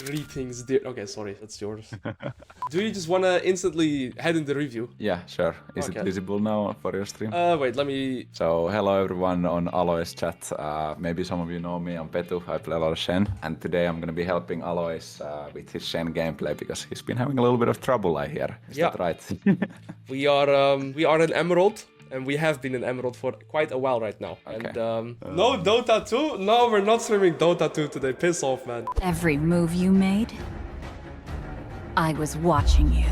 Greetings, dear. Okay, sorry, that's yours. Do you just want to instantly head in the review? Yeah, sure. Is it visible now for your stream? Wait, let me... So, hello everyone on Alois chat. Maybe some of you know me, I'm Petu, I play a lot of Shen. And today I'm gonna be helping Alois with his Shen gameplay because he's been having a little bit of trouble, I hear. Is that right? we are an Emerald. And we have been in Emerald for quite a while right now. Okay. And no Dota 2? No, we're not streaming Dota 2 today. Piss off, man. Every move you made, I was watching you.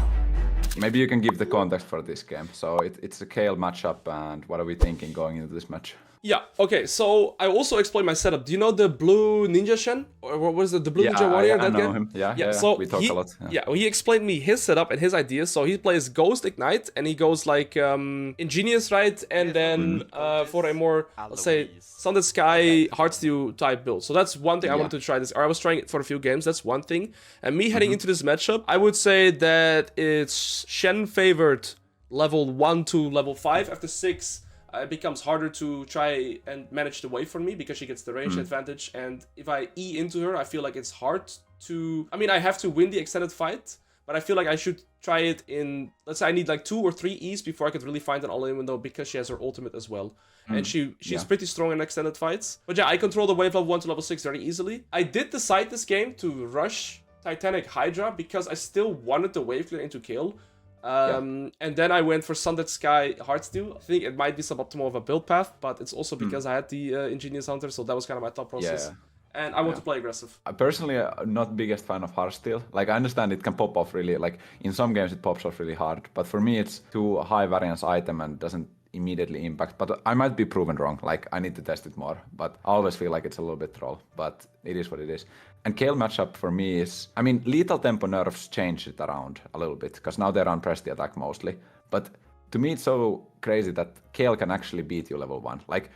Maybe you can give the context for this game. So it's a Kale matchup, and what are we thinking going into this match? Yeah, okay, so I also explained my setup. Do you know the blue ninja Shen? Or what was it, the blue ninja warrior? I know him. Yeah, so we talk a lot. He explained me his setup and his ideas. So he plays Ghost Ignite, and he goes like Ingenious, right? And then for a more, let's say, Sundered Sky, Heartsteel type build. So that's one thing I wanted to try this. Or I was trying it for a few games, that's one thing. And me heading into this matchup, I would say that it's Shen favored level 1 to level 5. After 6, it becomes harder to try and manage the wave for me because she gets the range advantage, and if I E into her, I feel like it's hard to... I mean, I have to win the extended fight, but I feel like I should try it in... Let's say I need like 2 or 3 E's before I could really find an all-in window because she has her ultimate as well. And she's pretty strong in extended fights. But yeah, I control the wave level 1 to level 6 very easily. I did decide this game to rush Titanic Hydra because I still wanted the wave clear into kill. And then I went for Sundered Sky Heartsteel. I think it might be suboptimal of a build path, but it's also because I had the Ingenious Hunter, so that was kind of my thought process. And I want to play aggressive. Personally, I'm not biggest fan of Heartsteel. Like, I understand it can pop off really, like, in some games it pops off really hard, but for me it's too high variance item and doesn't immediately impact. But I might be proven wrong, like, I need to test it more, but I always feel like it's a little bit troll, but it is what it is. And Kale matchup for me is, I mean, lethal tempo nerfs changed it around a little bit, because now they're on press the attack mostly. But to me it's so crazy that Kale can actually beat you level 1. Like,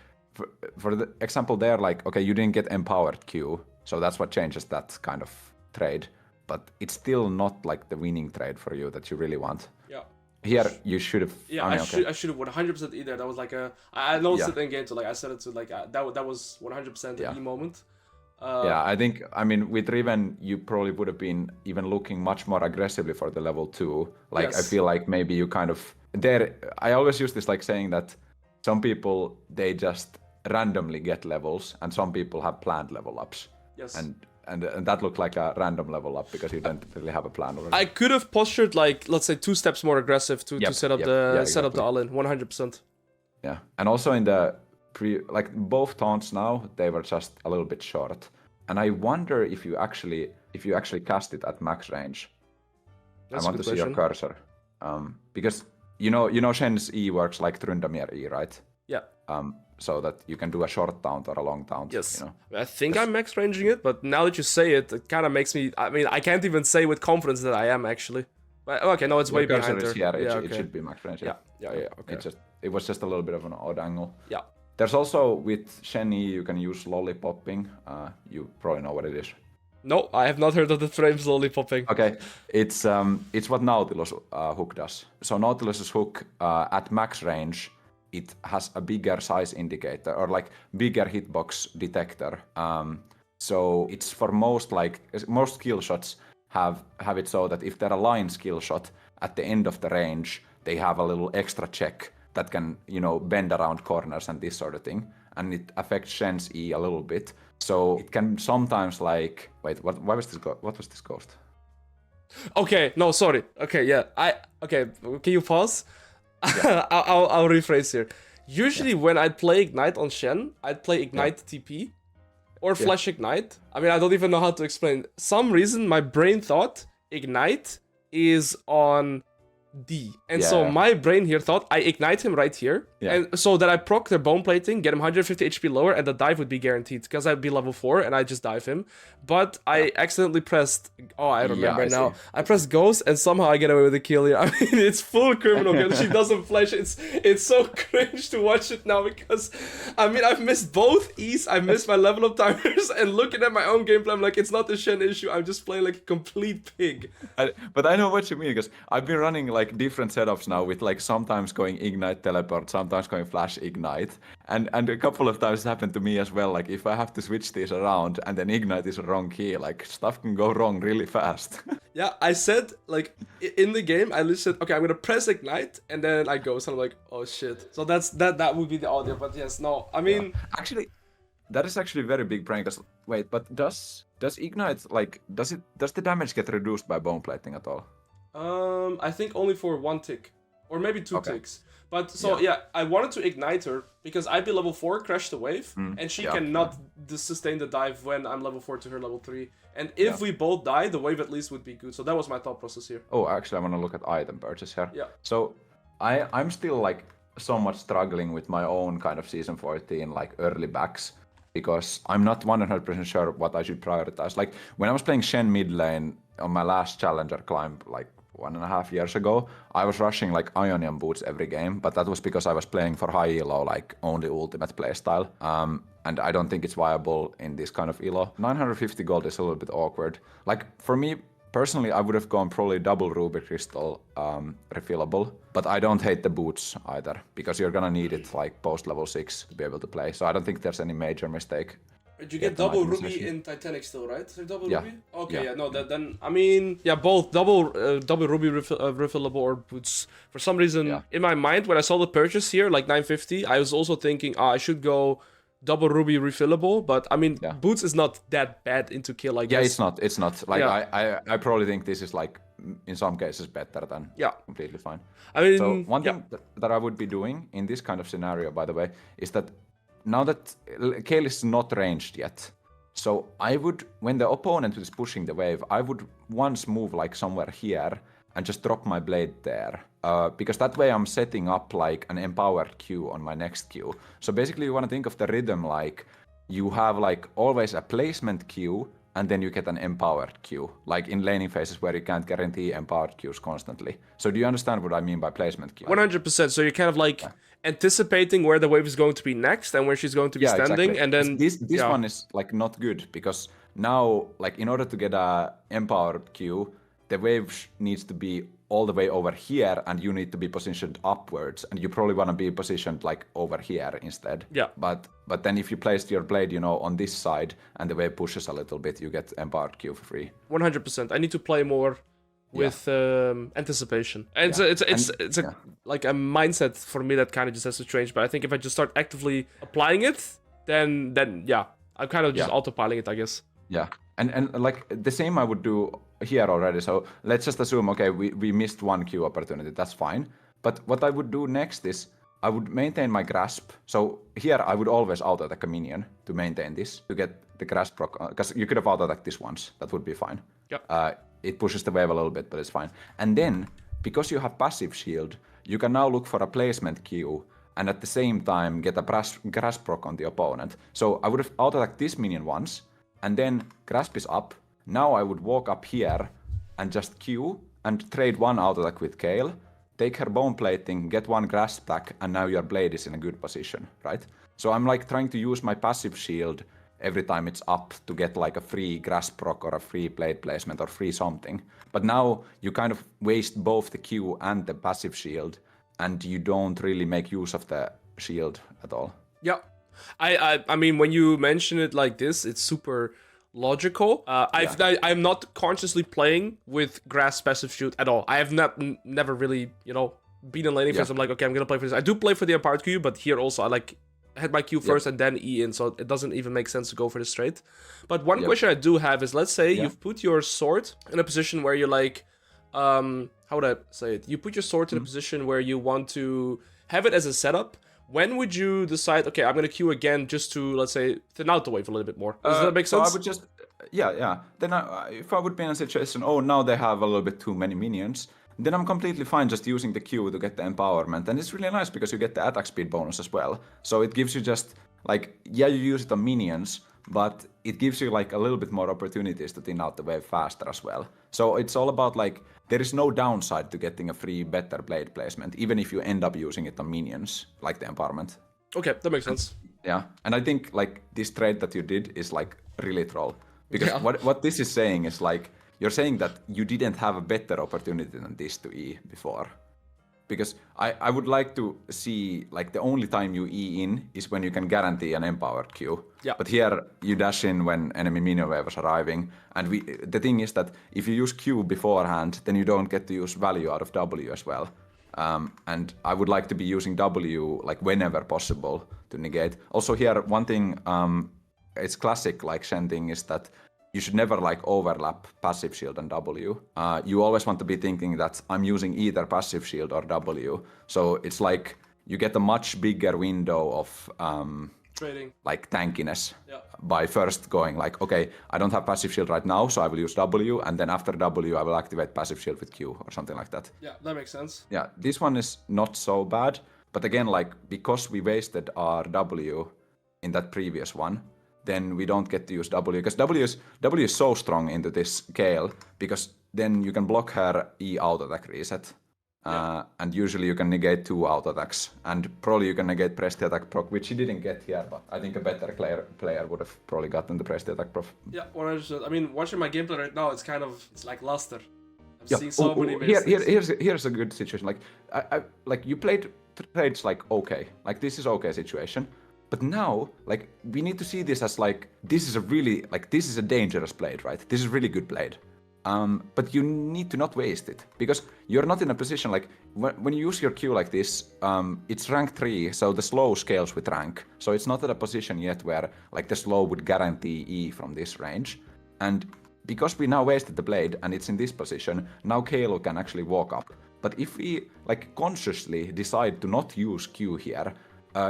for the example there, like, okay, you didn't get empowered Q, so that's what changes that kind of trade. But it's still not like the winning trade for you that you really want. Yeah. Here, you should have... Yeah, I should have 100% E there. That was like a... I noticed it in game, so like I set it to like... that was 100% the E moment. I think, I mean, with Riven, you probably would have been even looking much more aggressively for the level 2. Like, I feel like maybe you kind of... There, I always use this like saying that some people, they just randomly get levels, and some people have planned level ups. Yes. And that looked like a random level up because you don't really have a plan already. I could have postured like, let's say, 2 steps more aggressive to set up set up the all-in 100%. Yeah, and also in the like both taunts now, they were just a little bit short, and I wonder if you actually cast it at max range. That's I want to see your cursor, because you know Shen's E works like Tryndamere E, right? Yeah. So that you can do a short taunt or a long taunt. Yes. You know? I think I'm max ranging it, but now that you say it, it kind of makes me... I mean, I can't even say with confidence that I am, actually. But, okay, no, it's way behind her. It should be max range. Yeah, okay. It was just a little bit of an odd angle. Yeah. There's also, with Shen E, you can use lollipopping. You probably know what it is. No, I have not heard of the frames lollipopping. Okay, it's what Nautilus hook does. So Nautilus's hook at max range, it has a bigger size indicator, or like bigger hitbox detector. So it's for most skill shots have it so that if they're a line skill shot at the end of the range, they have a little extra check that can, you know, bend around corners and this sort of thing. And it affects Shen's E a little bit. So it can sometimes like... Wait, what was this ghost? Okay, no, sorry. Okay, yeah. Okay, can you pause? Yeah. I'll rephrase here. Usually when I'd play Ignite on Shen, I'd play Ignite TP or Flash Ignite. I mean, I don't even know how to explain. Some reason my brain thought Ignite is on D. And so my brain here thought I ignite him right here. And so that I proc their bone plating, get him 150 HP lower, and the dive would be guaranteed because I'd be level 4 and I just dive him. But I accidentally pressed... Oh, I remember now. I pressed Ghost and somehow I get away with the kill here. I mean, it's full criminal because she doesn't flash. It's so cringe to watch it now because, I mean, I've missed both E's. I missed my level up timers, and looking at my own gameplay, I'm like, it's not the Shen issue. I'm just playing like a complete pig. But I know what you mean because I've been running like different setups now with like sometimes going Ignite Teleport, sometimes sometimes going flash ignite, and a couple of times it happened to me as well. Like if I have to switch these around and then ignite is a wrong key, like stuff can go wrong really fast. Yeah, I said, like, in the game, I listened, okay, I'm gonna press ignite, and then I go, so I'm like, oh shit. So that would be the audio, but yes, no, I mean... Yeah. Actually, that is actually a very big prank, because, wait, but does ignite, like, does the damage get reduced by bone plating at all? I think only for 1 tick, or maybe 2 ticks. But, so, yeah, I wanted to ignite her, because I'd be level 4, crash the wave, and she cannot sustain the dive when I'm level 4 to her level 3. And if we both die, the wave at least would be good. So that was my thought process here. Oh, actually, I want to look at item purchase here. Yeah. So, I'm still, like, so much struggling with my own kind of Season 14, like, early backs, because I'm not 100% sure what I should prioritize. Like, when I was playing Shen mid lane on my last Challenger climb, like, 1.5 years ago, I was rushing like Ionian boots every game, but that was because I was playing for high elo, like only ultimate playstyle. And I don't think it's viable in this kind of elo. 950 gold is a little bit awkward. Like for me personally, I would have gone probably double Ruby Crystal refillable, but I don't hate the boots either, because you're gonna need it like post level 6 to be able to play. So I don't think there's any major mistake. But you get double Ruby in Titanic still, right? So double Ruby? Okay, yeah. No, then, I mean, yeah, both double Ruby refillable or boots. For some reason, in my mind, when I saw the purchase here, like 950, I was also thinking, I should go double Ruby refillable, but I mean, boots is not that bad into kill, I guess. Yeah, it's not. Like, I probably think this is like, in some cases, better than completely fine. I mean, so one thing that I would be doing in this kind of scenario, by the way, is that now that Kayle is not ranged yet, so I would, when the opponent is pushing the wave, I would once move like somewhere here and just drop my blade there. Because that way I'm setting up like an empowered Q on my next Q. So basically you want to think of the rhythm like you have like always a placement Q and then you get an empowered Q, like in laning phases where you can't guarantee empowered Qs constantly. So do you understand what I mean by placement Q? 100%. So you're kind of like anticipating where the wave is going to be next and where she's going to be standing, exactly. and then this one is like not good, because now like in order to get a empowered Q, the wave needs to be all the way over here and you need to be positioned upwards, and you probably want to be positioned like over here instead. Yeah. But then if you placed your blade, you know, on this side and the wave pushes a little bit, you get empowered Q for free. 100%. I need to play more with anticipation, and it's like a mindset for me that kind of just has to change. But I think if I just start actively applying it, then I'm kind of just autopiloting it, I guess. Yeah, and like the same I would do here already. So let's just assume, okay, we missed one Q opportunity, that's fine. But what I would do next is I would maintain my grasp. So here I would always auto-attack a minion to maintain this, to get the grasp proc, because you could have auto-attacked this once, that would be fine. Yep. It pushes the wave a little bit, but it's fine. And then, because you have passive shield, you can now look for a placement Q and at the same time get a grasp proc on the opponent. So I would have auto-attacked this minion once, and then grasp is up. Now I would walk up here and just Q and trade one auto-attack with Kayle, take her bone plating, get one grasp attack, and now your blade is in a good position, right? So I'm like trying to use my passive shield every time it's up to get like a free grasp proc or a free blade placement or free something. But now you kind of waste both the Q and the passive shield, and you don't really make use of the shield at all. Yeah. I mean, when you mention it like this, it's super logical. I'm not consciously playing with grasp passive shield at all. I have never really, been in laning phase. I'm like, okay, I'm gonna play for this. I do play for the empowered Q, but here also I had my Q first and then E in, so it doesn't even make sense to go for this straight. But one question I do have is, let's say you've put your sword in a position where you're like, how would I say it? You put your sword in a position where you want to have it as a setup. When would you decide, okay, I'm going to Q again just to, let's say, thin out the wave a little bit more? Does that make sense? So I would just, Then if I would be in a situation, now they have a little bit too many minions, then I'm completely fine just using the Q to get the empowerment. And it's really nice because you get the attack speed bonus as well. So it gives you just, like, you use it on minions, but it gives you, like, a little bit more opportunities to thin out the wave faster as well. So it's all about, like, there is no downside to getting a free, better blade placement, even if you end up using it on minions, like the empowerment. Okay, that makes sense. Yeah, and I think, like, this trade that you did is, like, really troll. Because what this is saying is, like, you're saying that you didn't have a better opportunity than this to E before. because I would like to see like the only time you E in is when you can guarantee an empowered Q. Yeah. But here you dash in when enemy minion wave is arriving, and the thing is that if you use Q beforehand, then you don't get to use value out of W as well. And I would like to be using W like whenever possible to negate. Also here, one thing, it's classic like Shen thing is that you should never like overlap passive shield and W. You always want to be thinking that I'm using either passive shield or W. So it's like you get a much bigger window of trading, like tankiness by first going like, okay, I don't have passive shield right now, so I will use W, and then after W I will activate passive shield with Q or something like that. Yeah, that makes sense. Yeah, this one is not so bad, but again, like because we wasted our W in that previous one, then we don't get to use W, because W is so strong into this Kale, because then you can block her E auto attack reset. And usually you can negate 2 auto attacks, and probably you can negate press the attack proc, which he didn't get here, but I think a better player would have probably gotten the press the attack proc. Yeah, 100%. I mean, watching my gameplay right now, it's like luster. I'm seeing so many here's a good situation. Like I like you played trades like okay, like this is okay situation, but now like we need to see this as like this is a dangerous blade, right? This is really good blade. But you need to not waste it, because you're not in a position like when you use your Q like this, it's rank 3, so the slow scales with rank, so it's not at a position yet where like the slow would guarantee E from this range. And because we now wasted the blade and it's in this position, now Kalo can actually walk up. But if we like consciously decide to not use Q here,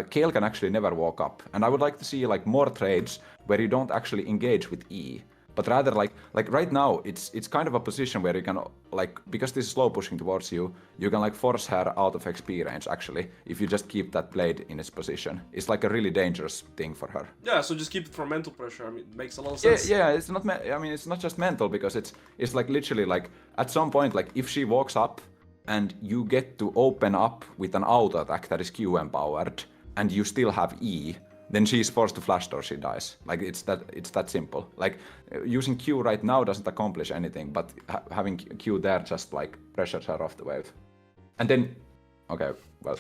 Kale can actually never walk up. And I would like to see like more trades where you don't actually engage with E, but rather like right now it's kind of a position where you can like, because this is slow pushing towards you, you can like force her out of XP range actually if you just keep that blade in its position. It's like a really dangerous thing for her. Yeah, so just keep it from mental pressure. I mean, it makes a lot of sense. Yeah, it's not. I mean, it's not just mental, because it's like literally like at some point like if she walks up and you get to open up with an auto attack that is Q empowered and you still have E, then she's forced to flash or she dies. Like it's that simple. Like using Q right now doesn't accomplish anything, but having Q there just like pressures her off the wave. And then, okay, well.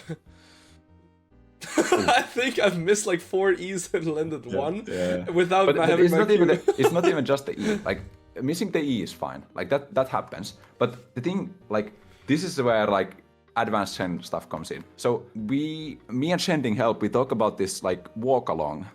I think I've missed like 4 E's and landed one without having my Q. It's not even just the E. Like missing the E is fine. Like that happens. But the thing, like this is where like advanced Shen stuff comes in. So me and Shending help, we talk about this like walk along,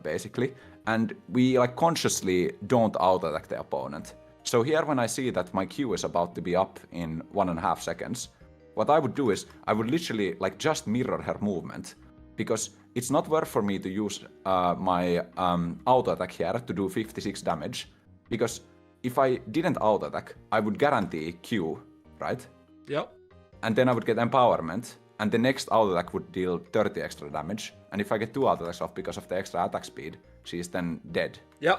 basically, and we like consciously don't auto attack the opponent. So here when I see that my Q is about to be up in 1.5 seconds, what I would do is I would literally like just mirror her movement, because it's not worth for me to use my auto attack here to do 56 damage, because if I didn't auto attack, I would guarantee Q, right? Yep. And then I would get empowerment, and the next auto attack would deal 30 extra damage. And if I get 2 auto attacks off because of the extra attack speed, she's then dead. Yeah.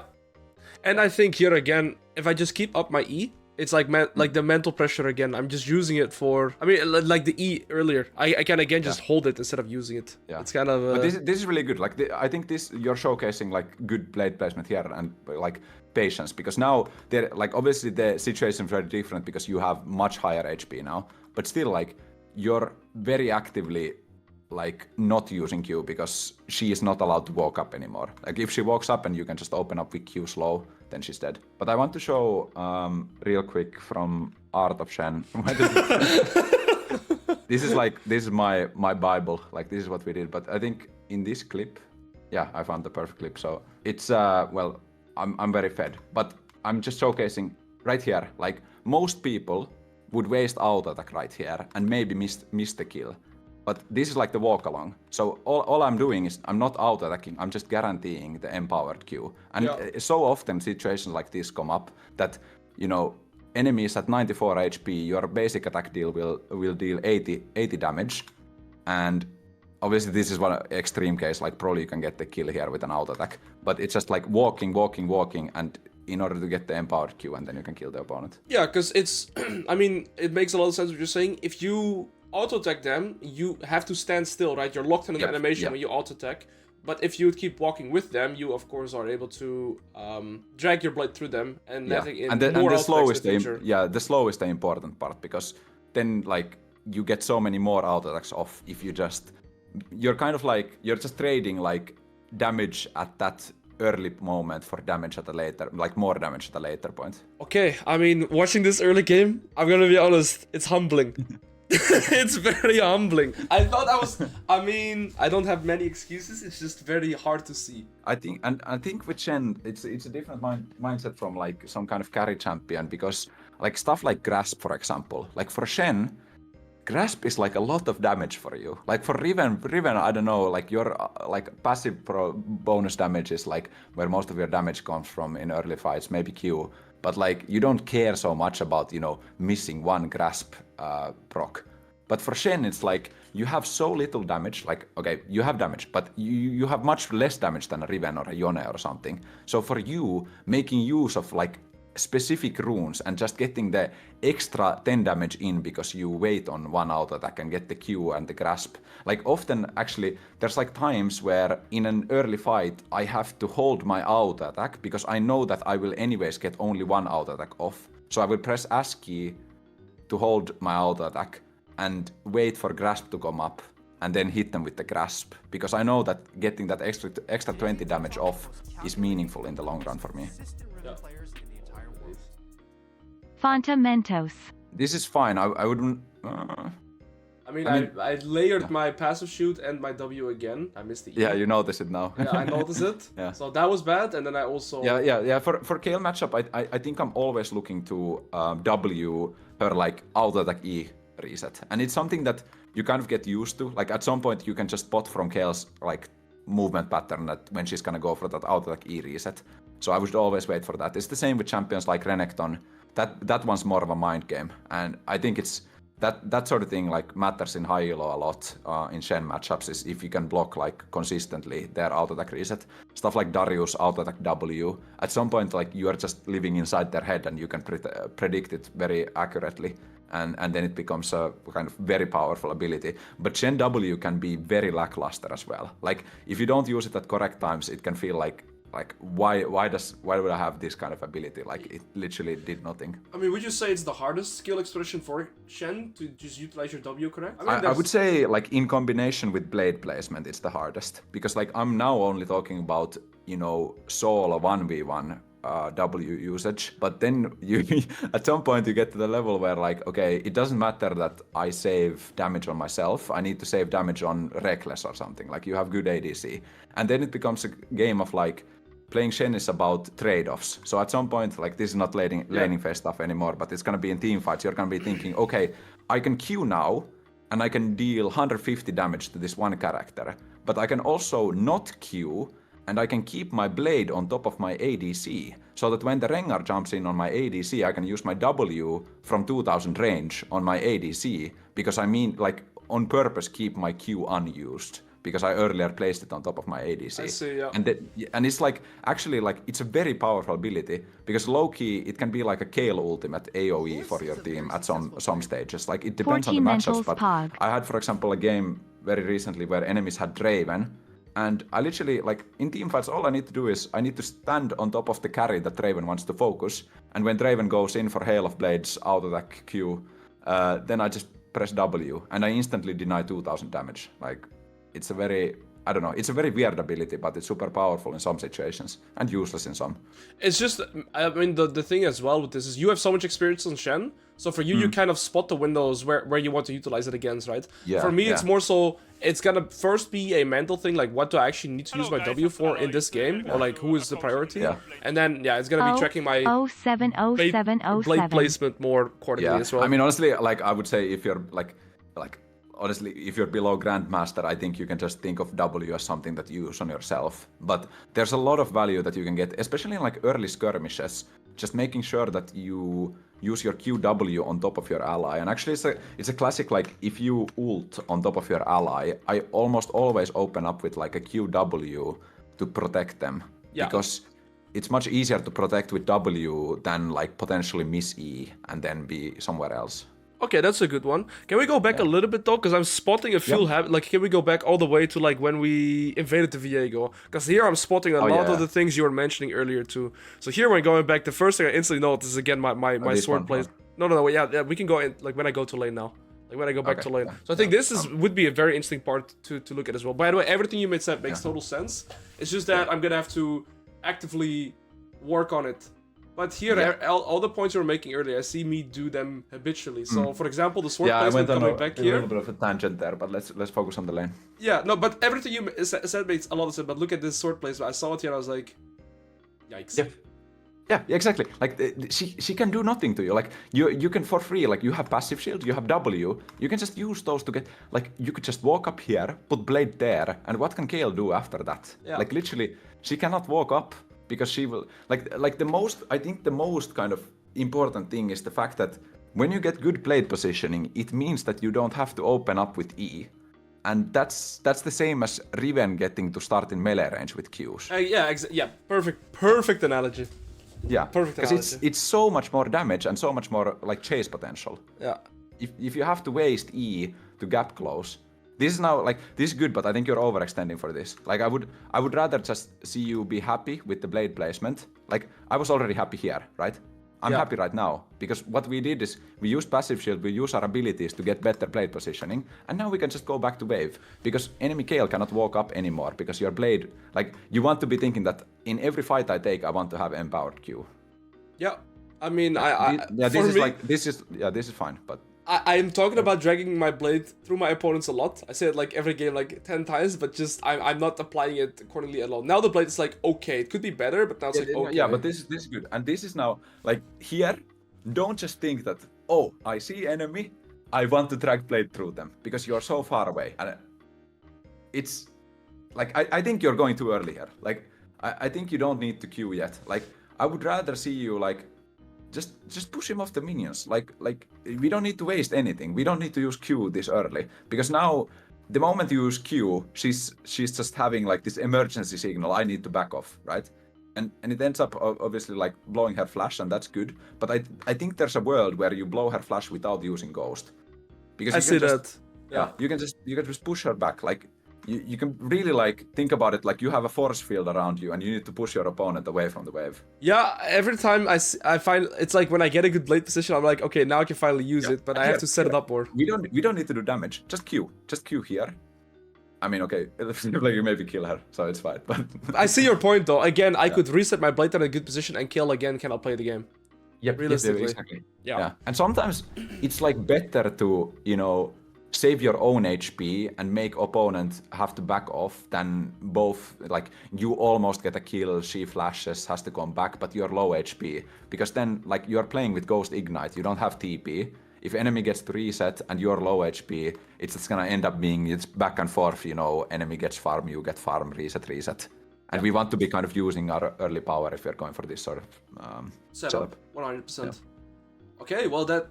And I think here again, if I just keep up my E, it's like like the mental pressure again. I'm just using it for, I mean, like the E earlier. I can again just hold it instead of using it. Yeah. It's kind of. But this is really good. Like I think you're showcasing like good blade placement here and like patience, because now they're like obviously the situation is very different because you have much higher HP now. But still, like, you're very actively, like, not using Q because she is not allowed to walk up anymore. Like, if she walks up and you can just open up with Q slow, then she's dead. But I want to show real quick from Art of Shen. This is my Bible. Like, this is what we did. But I think in this clip, yeah, I found the perfect clip. So it's, well, I'm very fed. But I'm just showcasing right here, like, most people would waste auto attack right here and maybe miss the kill. But this is like the walk along. So all I'm doing is I'm not auto attacking, I'm just guaranteeing the empowered Q. And so often situations like this come up that, you know, enemies at 94 HP, your basic attack deal will deal 80 damage. And obviously this is one extreme case, like probably you can get the kill here with an auto attack. But it's just like walking, and in order to get the empowered Q, and then you can kill the opponent. Yeah, because it's, I mean, it makes a lot of sense what you're saying. If you auto-attack them, you have to stand still, right? You're locked in an animation when you auto-attack. But if you keep walking with them, you, of course, are able to drag your blade through them. And I think the slow is the slow is the important part, because then, like, you get so many more auto attacks off if you just... You're kind of like... You're just trading like damage at that early moment for damage at a later... Like more damage at a later point. Okay, I mean, watching this early game, I'm gonna be honest, it's humbling. It's very humbling. I thought I mean, I don't have many excuses, it's just very hard to see. I think with Shen, it's a different mindset from like some kind of carry champion, because like stuff like Grasp, for example, like for Shen, Grasp is like a lot of damage for you. Like for Riven, I don't know, like your like passive bonus damage is like where most of your damage comes from in early fights, maybe Q, but like you don't care so much about, you know, missing one Grasp proc. But for Shen, it's like you have so little damage, like, okay, you have damage, but you have much less damage than a Riven or a Yone or something. So for you, making use of like specific runes and just getting the extra 10 damage in because you wait on one auto attack and get the Q and the Grasp. Like often, actually, there's like times where in an early fight, I have to hold my auto attack because I know that I will anyways get only one auto attack off. So I will press S key to hold my auto attack and wait for Grasp to come up and then hit them with the Grasp, because I know that getting that extra 20 damage off is meaningful in the long run for me. Yeah. Fundamentos. This is fine. I wouldn't... I mean, I layered my passive shoot and my W again. I missed the E. Yeah, you notice it now. Yeah, I noticed it. Yeah. So that was bad, and then I also... Yeah. For Kale matchup, I think I'm always looking to W her like auto attack E reset, and it's something that you kind of get used to. Like at some point, you can just spot from Kale's like movement pattern that when she's gonna go for that auto attack E reset. So I would always wait for that. It's the same with champions like Renekton. That one's more of a mind game, and I think it's that sort of thing like matters in high elo a lot in Shen matchups, is if you can block like consistently their auto attack reset. Stuff like Darius auto attack W. At some point, like you are just living inside their head and you can predict it very accurately. And then it becomes a kind of very powerful ability. But Shen W can be very lackluster as well. Like if you don't use it at correct times, it can feel like why would I have this kind of ability? Like it literally did nothing. I mean, would you say it's the hardest skill expression for Shen to just utilize your W correct? I mean, I would say like in combination with blade placement, it's the hardest, because like I'm now only talking about, you know, solo 1v1 W usage, but then you at some point you get to the level where like, okay, it doesn't matter that I save damage on myself, I need to save damage on Reckless or something, like you have good ADC, and then it becomes a game of like, playing Shen is about trade-offs. So at some point, like this is not laning phase stuff anymore, but it's gonna be in team fights, you're gonna be thinking, okay, I can Q now, and I can deal 150 damage to this one character, but I can also not Q, and I can keep my blade on top of my ADC, so that when the Rengar jumps in on my ADC, I can use my W from 2000 range on my ADC, because I mean, like, on purpose keep my Q unused, because I earlier placed it on top of my ADC. I see, yeah. And it's like, actually, like, it's a very powerful ability, because low-key, it can be like a Kale ultimate AoE for your team at some stages. Like, it depends on the matchups, but I had, for example, a game very recently where enemies had Draven, and I literally, like, in teamfights, all I need to do is, I need to stand on top of the carry that Draven wants to focus, and when Draven goes in for Hail of Blades, auto-attack Q, then I just press W, and I instantly deny 2000 damage. Like, it's a very, I don't know, it's a very weird ability, but it's super powerful in some situations, and useless in some. It's just, I mean, the thing as well with this is you have so much experience on Shen, so for you, you kind of spot the windows where you want to utilize it against, right? Yeah, for me, it's more so, it's gonna first be a mental thing, like what do I actually need to use my W for in this game, or like who is the priority, and then it's gonna be tracking my blade placement more accordingly as well. I mean, honestly, like I would say if you're like honestly, if you're below Grandmaster, I think you can just think of W as something that you use on yourself. But there's a lot of value that you can get, especially in like early skirmishes, just making sure that you use your QW on top of your ally. And actually it's a classic, like if you ult on top of your ally, I almost always open up with like a QW to protect them. Because it's much easier to protect with W than like potentially miss E and then be somewhere else. Okay, that's a good one. Can we go back a little bit though? Because I'm spotting a few habits. Like, can we go back all the way to like when we invaded the Viego? Because here I'm spotting a lot of the things you were mentioning earlier too. So here when going back, the first thing I instantly notice is again my sword plays. No, yeah, we can go in like when I go to lane now. like when I go back Okay, to lane. yeah, So I think this is would be a very interesting part to look at as well. By the way, everything you said makes total sense. It's just that I'm gonna have to actively work on it. But here, all the points you were making earlier, I see me do them habitually. So, for example, the sword placement coming back here. A little bit of a tangent there, but let's focus on the lane. Yeah, no, but everything you said makes a lot of sense. But look at this sword placement. I saw it here and I was like, yikes. Yeah, exactly. Like she can do nothing to you. Like you can for free. Like you have passive shield, you have W. You can just use those to get. Like you could just walk up here, put blade there, and what can Kayle do after that? Yeah. Like literally, she cannot walk up because she will. Like the most. I think the most kind of important thing is the fact that when you get good blade positioning, it means that you don't have to open up with E. And that's the same as Riven getting to start in melee range with Qs. Yeah, perfect analogy. Yeah, perfect because it's so much more damage and so much more like chase potential. Yeah. If you have to waste E to gap close, this is now like this is good, but I think you're overextending for this. Like I would rather just see you be happy with the blade placement. Like I was already happy here, right? I'm happy right now because what we did is we used passive shield, we use our abilities to get better blade positioning, and now we can just go back to wave because enemy Kayle cannot walk up anymore because your blade, like you want to be thinking that in every fight I take I want to have empowered Q. Yeah, I mean this is fine, but I'm talking about dragging my blade through my opponents a lot. I say it like every game like 10 times, but just I'm not applying it accordingly at all. Now the blade is like, okay, it could be better, but now it's like, okay. Yeah, but this is good. And this is now, like, here, don't just think that, oh, I see enemy, I want to drag blade through them, because you're so far away. And it's, like, I think you're going too early here. Like, I think you don't need to queue yet. Like, I would rather see you, like, just push him off the minions. Like we don't need to waste anything. We don't need to use Q this early because now the moment you use Q, she's just having like this emergency signal. I need to back off, right? And it ends up obviously like blowing her flash, and that's good. But I think there's a world where you blow her flash without using Ghost. Because I see that. Yeah, you can just push her back. Like you can really like think about it like you have a force field around you and you need to push your opponent away from the wave. Yeah, every time I find it's like when I get a good blade position, I'm like, okay, now I can finally use it, but I have to set it up more. We don't need to do damage. Just Q here. I mean, okay, like you maybe kill her, so it's fine. But I see your point though. Again, I could reset my blade in a good position and Kayle again cannot play the game. Yep, realistically. Exactly. Yeah. And sometimes it's like better to, save your own HP and make opponent have to back off than both, like, you almost get a kill, she flashes, has to come back, but you're low HP. Because then, like, you're playing with Ghost Ignite, you don't have TP. If enemy gets to reset and you're low HP, it's just gonna end up being, it's back and forth, enemy gets farm, you get farm, reset. And we want to be kind of using our early power if we're going for this sort of setup. 100%. Yeah. Okay, well that,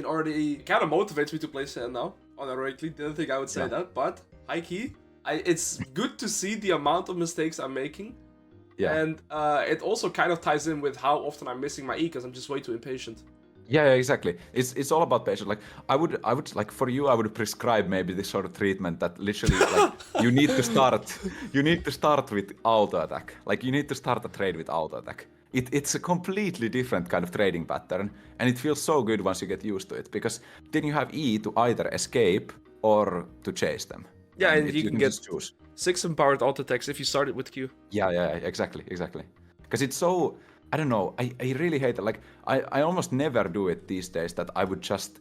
already kind of motivates me to play Shen now. Unironically, didn't think I would say that, but high key, it's good to see the amount of mistakes I'm making. Yeah. And it also kind of ties in with how often I'm missing my E because I'm just way too impatient. Yeah, exactly. It's all about patience. Like I would like for you, I would prescribe maybe this sort of treatment that literally like you need to start with auto attack. Like you need to start a trade with auto attack. It's a completely different kind of trading pattern, and it feels so good once you get used to it because then you have E to either escape or to chase them. Yeah, and you can get 6 empowered auto attacks if you start it with Q. Yeah, exactly. Because it's so, I don't know, I really hate it. Like, I almost never do it these days that I would just,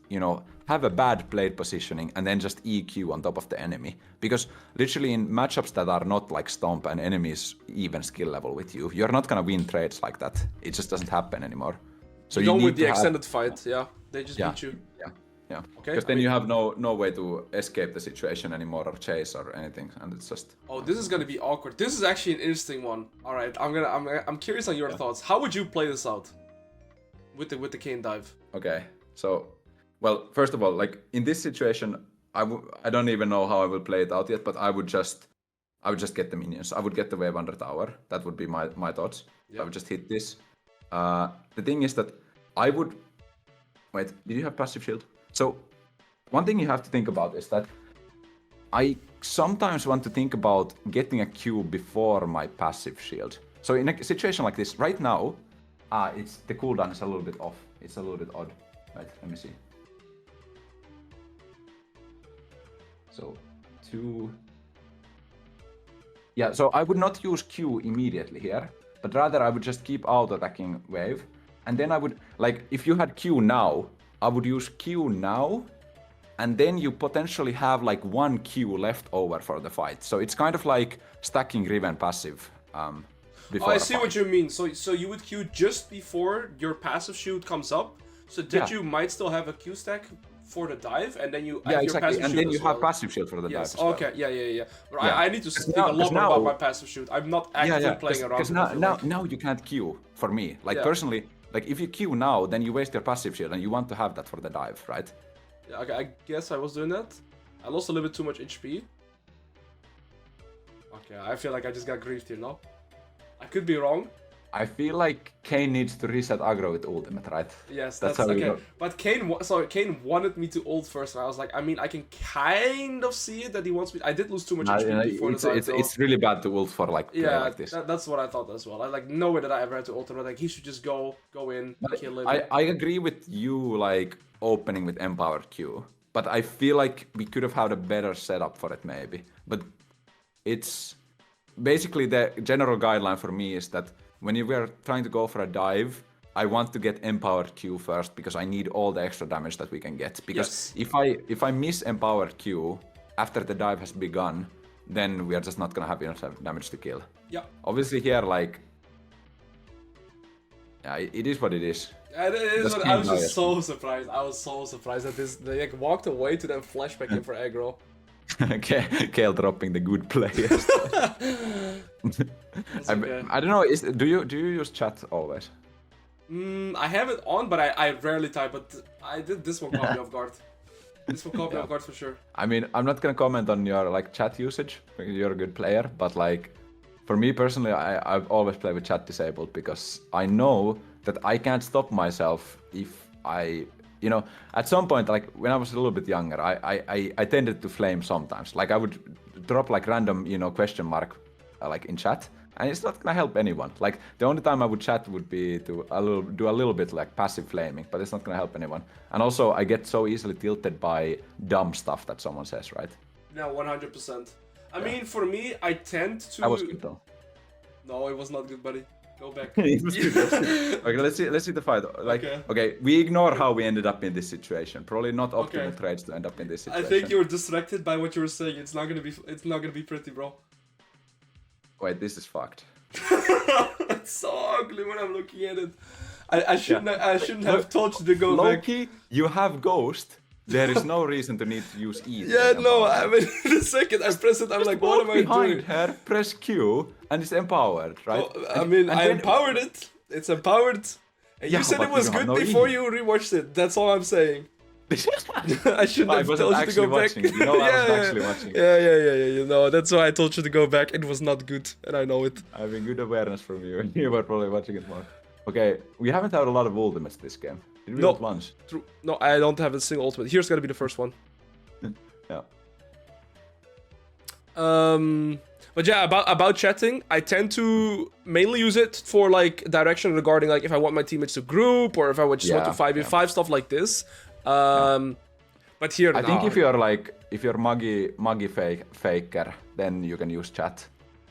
have a bad blade positioning and then just EQ on top of the enemy. Because literally in matchups that are not like Stomp and enemies even skill level with you, you're not gonna win trades like that. It just doesn't happen anymore. So you go with the extended fight, they just beat you. Yeah. Okay. Because then you have no way to escape the situation anymore or chase or anything, and it's just. Oh, this is gonna be awkward. This is actually an interesting one. All right, I'm curious on your thoughts. How would you play this out with the Kayn dive? Okay, so, well, first of all, like in this situation, I don't even know how I will play it out yet, but I would just get the minions. I would get the wave under tower. That would be my thoughts. Yep. I would just hit this. The thing is that I would. Wait, did you have passive shield? So, one thing you have to think about is that I sometimes want to think about getting a Q before my passive shield. So in a situation like this, right now, the cooldown is a little bit off. It's a little bit odd. Right, let me see. So 2. Yeah, so I would not use Q immediately here, but rather I would just keep auto-attacking wave. And then I would, like, if you had Q now, I would use Q now, and then you potentially have like 1 Q left over for the fight. So it's kind of like stacking Riven passive before I a see fight. what you mean. So you would Q just before your passive shoot comes up, so that you might still have a Q stack for the dive, and then you Yeah, have your exactly. passive And shoot then as you have well. passive shield for the Yes. dive as well. Okay. Yeah. But Yeah. I need to think a lot 'cause more now- about my passive shoot. I'm not actively playing around. Because with it, I feel like. now you can't Q for me. Like Yeah. personally, like if you Q now, then you waste your passive shield, and you want to have that for the dive, right? Yeah, okay, I guess I was doing that. I lost a little bit too much HP. Okay, I feel like I just got griefed here now. I could be wrong. I feel like Kane needs to reset aggro with ultimate, right? Yes, That's that's how we okay. go. But Kane wanted me to ult first, and I was like, I mean, I can kind of see it that he wants me. I did lose too much HP before the dive, though. It's really bad to ult for like play Yeah, like this. that's what I thought as well. I like no way that I ever had to ult him. Like he should just go in, kill him. I agree with you, like opening with empowered Q, but I feel like we could have had a better setup for it maybe. But it's basically the general guideline for me is that when you were trying to go for a dive, I want to get empowered Q first because I need all the extra damage that we can get. Because if I miss empowered Q after the dive has begun, then we are just not gonna have enough damage to kill. Yeah. Obviously here, like, yeah, it is what it is. And it is That's what, I was Kane just so surprised. I was so surprised that they like walked away to then flashback in for aggro. Kale dropping the good players. Okay. I don't know. Do you use chat always? I have it on, but I rarely type. But I did this one caught me off guard. This one caught me off guard for sure. I mean, I'm not gonna comment on your like chat usage because you're a good player, but like for me personally, I've always played with chat disabled because I know that I can't stop myself if I, you know, at some point, like when I was a little bit younger, I tended to flame sometimes. Like I would drop like random, you know, question mark like in chat, and it's not gonna help anyone. Like the only time I would chat would be to do a little bit like passive flaming, but it's not gonna help anyone. And also I get so easily tilted by dumb stuff that someone says, right? No, 100%. I mean, for me, I tend to. That was good though. No, it was not good, buddy. Go back. It was good. Okay, let's see the fight. Like, okay, we ignore how we ended up in this situation. Probably not optimal trades to end up in this situation. I think you were distracted by what you were saying. It's not gonna be pretty, bro. Wait, this is fucked. It's so ugly when I'm looking at it. I shouldn't have told you to go back. Loki, you have ghost. There is no reason to need to use E. Yeah, no, I mean, the second I press it, I'm like, what am I behind doing? her, press Q, and it's empowered, right? I mean, I empowered it. It's empowered. And you said it was good before you rewatched it. That's all I'm saying. I shouldn't have told you to go back. You know, I was actually watching. Yeah. You know, that's why I told you to go back. It was not good, and I know it. Having good awareness from you, and you were probably watching it more. Okay, we haven't had a lot of ultimates this game. Did we ult once? True. No, I don't have a single ultimate. Here's gonna be the first one. Yeah. But yeah, about chatting, I tend to mainly use it for like direction regarding like if I want my teammates to group or if I just want to 5v5 stuff like this. But here, I think if you're muggy faker, then you can use chat.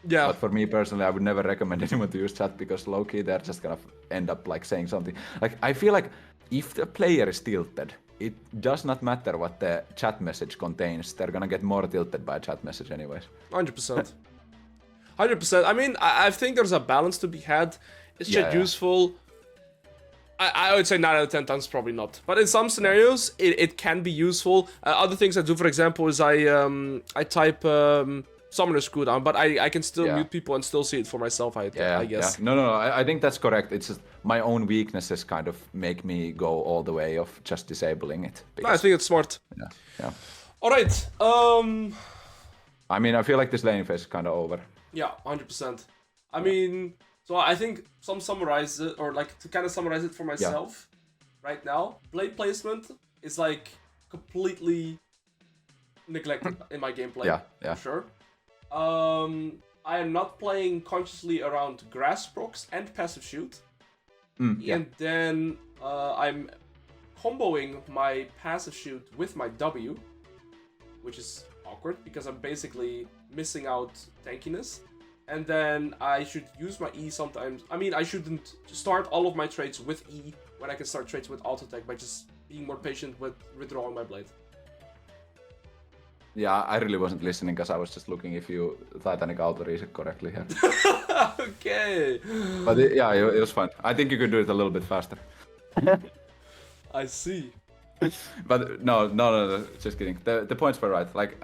Yeah. But for me personally, I would never recommend anyone to use chat because low-key they're just gonna end up like saying something. Like I feel like if the player is tilted, it does not matter what the chat message contains. They're gonna get more tilted by a chat message anyways. 100%. 100%. I mean, I think there's a balance to be had. Is chat useful? I would say 9 out of 10 times probably not. But in some scenarios, it can be useful. Other things I do, for example, is I type Summoner's cooldown, but I can still mute people and still see it for myself, I guess. Yeah. No, I think that's correct. It's just my own weaknesses kind of make me go all the way of just disabling it. I think it's smart. Yeah. Alright, I mean, I feel like this laning phase is kind of over. Yeah, 100%. I mean, so I think summarize it, or like to kind of summarize it for myself right now, blade placement is like completely neglected in my gameplay. Yeah. For sure. I am not playing consciously around grass procs and passive shoot. And then I'm comboing my passive shoot with my W, which is awkward because I'm basically missing out tankiness. And then I should use my E sometimes. I mean, I shouldn't start all of my trades with E when I can start trades with auto attack by just being more patient with withdrawing my blade. Yeah, I really wasn't listening because I was just looking if you Titanic auto reset correctly here. Okay. But yeah, it was fun. I think you could do it a little bit faster. I see. But no, just kidding. The points were right. Like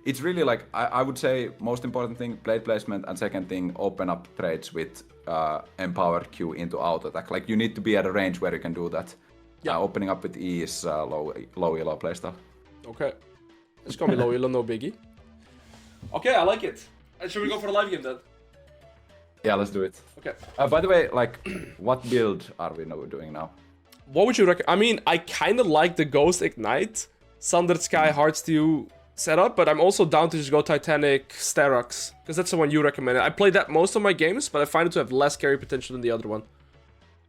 it's really like I would say most important thing blade placement, and second thing open up trades with empower Q into auto attack. Like you need to be at a range where you can do that. Yeah, opening up with E is low yellow playstyle. Okay, it's gonna be low yellow, no biggie. Okay, I like it. Should we go for the live game then? Yeah, let's do it. Okay. By the way, like, what build are we doing now? What would you recommend? I mean, I kind of like the Ghost Ignite, Sundered Sky, Heartsteel setup, but I'm also down to just go Titanic, Sterox, because that's the one you recommended. I played that most of my games, but I find it to have less carry potential than the other one.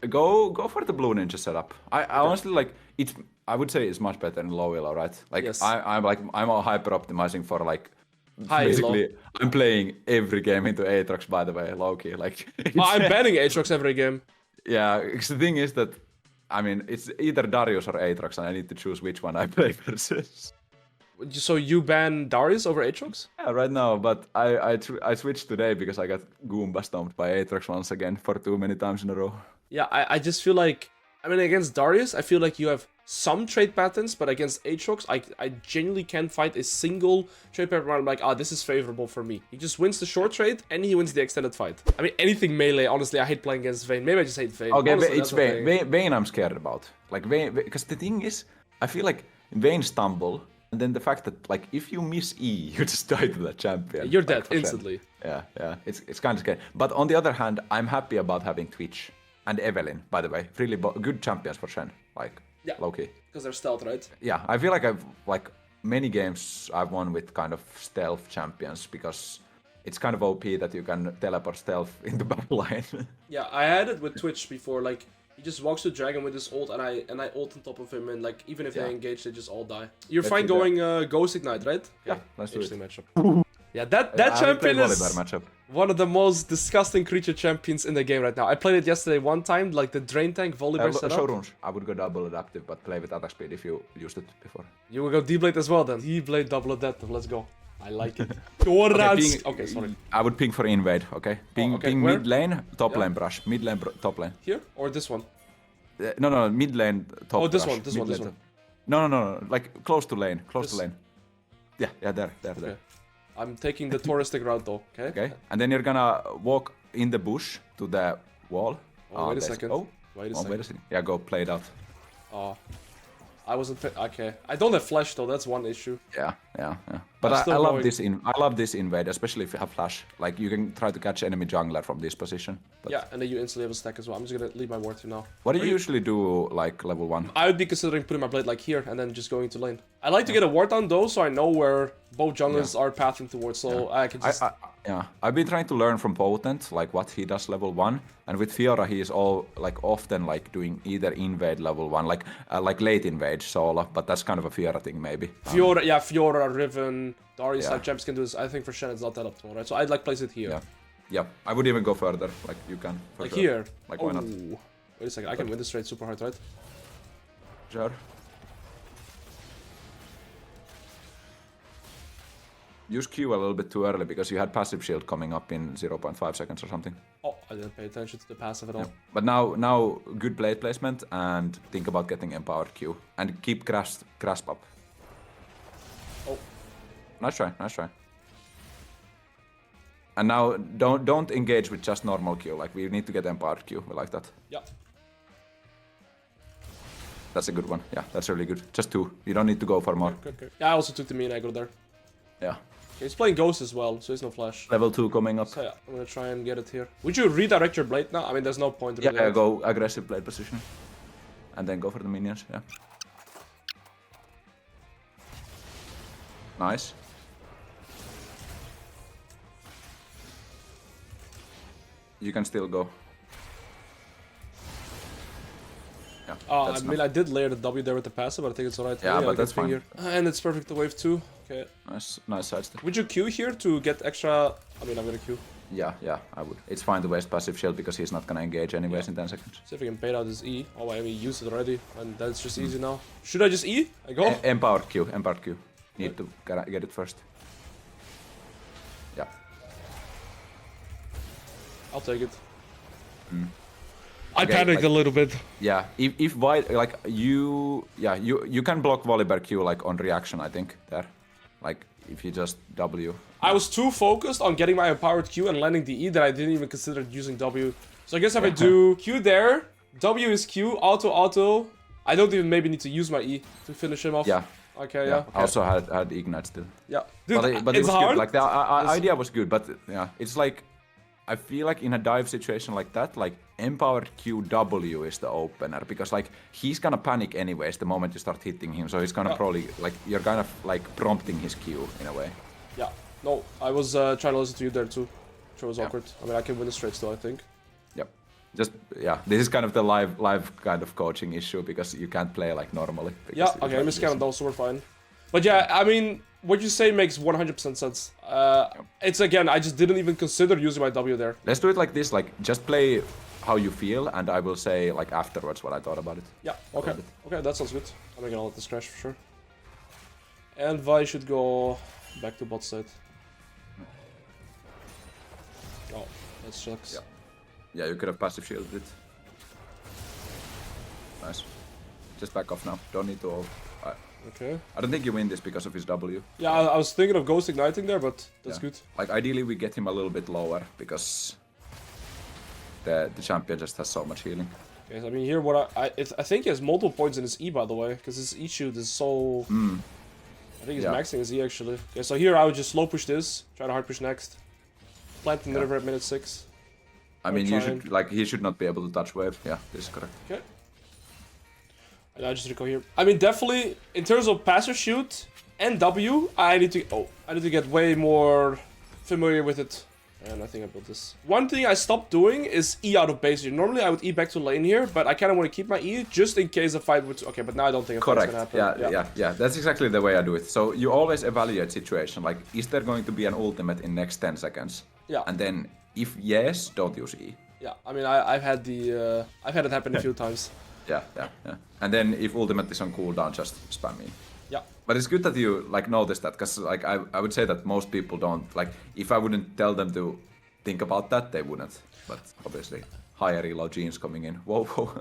Go for the Blue Ninja setup. I honestly like it. I would say it's much better than low yellow, right? Like yes. I'm all hyper optimizing for like. High basically, low. I'm playing every game into Aatrox, by the way, low-key. Like, I'm banning Aatrox every game. Yeah, because the thing is that, I mean, it's either Darius or Aatrox, and I need to choose which one I play versus. So you ban Darius over Aatrox? Yeah, right now, but I switched today because I got Goomba stomped by Aatrox once again for too many times in a row. Yeah, I just feel like, I mean, against Darius, I feel like you have some trade patterns, but against Aatrox, I genuinely can't fight a single trade pattern where I'm like, this is favorable for me. He just wins the short trade, and he wins the extended fight. I mean, anything melee, honestly, I hate playing against Vayne. Maybe I just hate Vayne. Okay, honestly, it's Vayne. Vayne I'm scared about. Like, Vayne, because the thing is, I feel like Vayne stumble, and then the fact that, like, if you miss E, you just die to that champion. You're like, dead instantly. Yeah, it's kind of scary. But on the other hand, I'm happy about having Twitch and Evelyn, by the way. Really good champions for Shen, like, low-key. Because they're stealth, right? Yeah, I feel like I've, like, many games I've won with kind of stealth champions because it's kind of OP that you can teleport stealth into battle line. Yeah, I had it with Twitch before, like, he just walks to Dragon with his ult, and I ult on top of him, and, like, even if they engage, they just all die. You're fine going Ghost Ignite, right? Okay. Yeah, let's do it. Interesting matchup. Yeah, that champion is matchup. one of the most disgusting creature champions in the game right now. I played it yesterday one time, like the Drain Tank Volibear setup. Showrooms. I would go double adaptive, but play with attack speed if you used it before. You will go D-Blade as well then. D-Blade double adaptive, let's go. I like it. Okay, sorry. I would ping for invade, okay? Ping mid lane, top lane brush. Mid lane, top lane. Here? Or this one? No, mid lane, top Oh, this brush. one. No, like close to lane, to lane. Yeah, there. I'm taking the touristic route though, okay? Okay, and then you're gonna walk in the bush to the wall. Oh, wait a second. Wait a second. Yeah, go play it out. Oh. I wasn't okay. I don't have flash though, that's one issue. Yeah. But I love this I love this invade, especially if you have flash. Like you can try to catch enemy jungler from this position. But... Yeah, and then you instantly have a stack as well. I'm just gonna leave my ward here now. What do you usually do like level 1? I would be considering putting my blade like here and then just going to lane. I like to get a ward down though, so I know where both junglers are pathing towards, so I can just... I've been trying to learn from Potent, like what he does level 1, and with Fiora he is often like doing either invade level 1, like late invade solo, but that's kind of a Fiora thing maybe. Fiora, Riven, Darius type champs can do this. I think for Shen it's not that optimal, right? So I'd like place it here. Yeah, I would even go further, like you can. Like sure. Here? Like why not? Wait a second, I can win this trade super hard, right? Sure. Use Q a little bit too early because you had passive shield coming up in 0.5 seconds or something. Oh, I didn't pay attention to the passive at all. Yeah. But now good blade placement and think about getting empowered Q and keep grasp up. Oh, nice try. And now don't engage with just normal Q. Like we need to get empowered Q. We like that. Yeah. That's a good one. Yeah, that's really good. Just 2. You don't need to go for more. Good. Yeah, I also took the mean aggro there. Yeah. Okay, he's playing Ghost as well, so he's no flash. Level 2 coming up. So yeah, I'm gonna try and get it here. Would you redirect your blade now? I mean, there's no point. Really. Yeah, go aggressive blade position. And then go for the minions, yeah. Nice. You can still go. Yeah, I mean, I did layer the W there with the passive, but I think it's alright. Yeah, but that's fine. And it's perfect to wave 2. Okay. Nice side step. Would you Q here to get extra? I mean, I'm gonna Q. Yeah, I would. It's fine to waste passive shield because he's not gonna engage anyways in 10 seconds. See if we can bait out his E. Oh, I mean, used it already, and that's just easy now. Should I just E? I go? Empowered Q. Need to get it first. Yeah. I'll take it. I panicked a little bit. Yeah, if white like you can block Volibear Q like on reaction, I think there, like if you just W. I was too focused on getting my empowered Q and landing the E that I didn't even consider using W. So I guess if I do Q there, W is Q, auto. I don't even maybe need to use my E to finish him off. Yeah. Okay, yeah. I also had Ignite still. Yeah. Dude, but it it's was hard. good. Like the idea was good, but yeah, it's like I feel like in a dive situation like that, like empowered QW is the opener because like he's gonna panic anyways the moment you start hitting him, so he's gonna probably like you're kind of like prompting his Q in a way. Yeah. No, I was trying to listen to you there too. Which was awkward. I mean, I can win the straight still, I think. Yep. Just this is kind of the live kind of coaching issue because you can't play like normally. Yeah. Okay, miscounted though, so we're fine. But yeah, I mean, what you say makes 100% sense. It's again, I just didn't even consider using my W there. Let's do it like this, like just play how you feel, and I will say like afterwards what I thought about it. Yeah, okay. Okay, that sounds good. I'm gonna let this crash for sure. And Vi should go back to bot side. Oh, that sucks. Yeah. Yeah, you could have passive shielded it. Nice. Just back off now. Don't need to ult. Okay. I don't think you win this because of his W. Yeah, I was thinking of Ghost Igniting there, but that's good. Like, ideally we get him a little bit lower because the champion just has so much healing. Okay, so I mean, here what I think he has multiple points in his E, by the way, because his E shield is so... I think he's maxing his E, actually. Okay, so here I would just slow push this, try to hard push next. Plant the river at minute 6. I mean, you should, like, he should not be able to touch wave. Yeah, this is correct. Okay. And I just recall here. I mean, definitely, in terms of passive shoot and W, I need to get way more familiar with it. And I think I built this. One thing I stopped doing is E out of base here. Normally I would E back to lane here, but I kind of want to keep my E just in case a fight would... Okay, but now I don't think a fight's gonna happen. Yeah. That's exactly the way I do it. So you always evaluate situation. Like, is there going to be an ultimate in next 10 seconds? Yeah. And then, if yes, don't use E. Yeah, I mean, I've had it happen a few times. Yeah. And then if ultimate is on cooldown, just spam E. Yeah. But it's good that you like notice that, because like I would say that most people don't, like, if I wouldn't tell them to think about that, they wouldn't. But obviously, higher elo genes coming in. Whoa.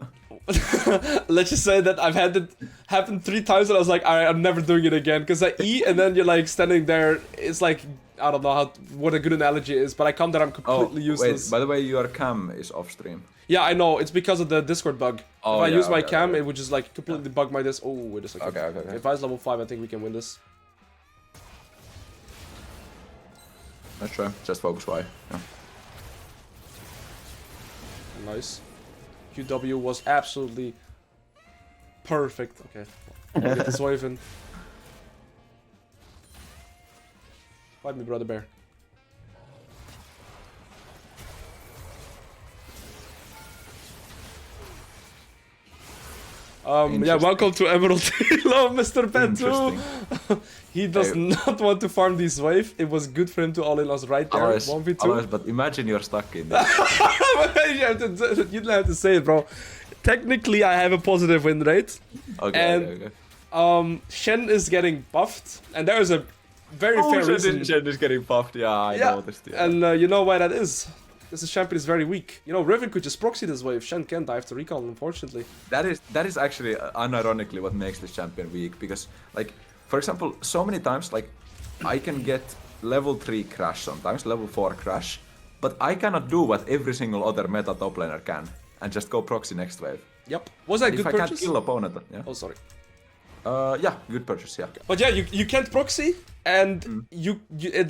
Let's just say that I've had it happen 3 times and I was like, alright, I'm never doing it again. Because I E and then you're like standing there, it's like, I don't know what a good analogy is, but I come there, I'm completely useless. Wait, by the way, your cam is off stream. Yeah, I know, it's because of the Discord bug. Oh, if I use my cam, it would just like completely bug my this. Oh, wait a second. Okay. If I was level 5, I think we can win this. Let's try. Just focus Y. Yeah. Nice. QW was absolutely perfect. Okay. I'll get this wave in. Fight me, brother bear. Yeah, welcome to Emerald. Hello, Mr. Petu. He does not want to farm this wave. It was good for him to all in us right there. Alois, 1v2. but imagine you're stuck in there. You don't have to say it, bro. Technically, I have a positive win rate. Okay. Shen is getting buffed, and there is a very fair reason. Shen is getting buffed. Yeah, I noticed. Yeah. And you know why that is? Because the champion is very weak. You know, Riven could just proxy this wave. Shen can't. I have to recall, unfortunately. That is actually unironically what makes this champion weak. Because, like, for example, so many times, like, I can get level 3 crash sometimes, level 4 crash, but I cannot do what every single other meta top laner can, and just go proxy next wave. Yep. Was that a good purchase? If I can't kill opponent, yeah. Oh, sorry. Yeah, good purchase, yeah. But yeah, you can't proxy, and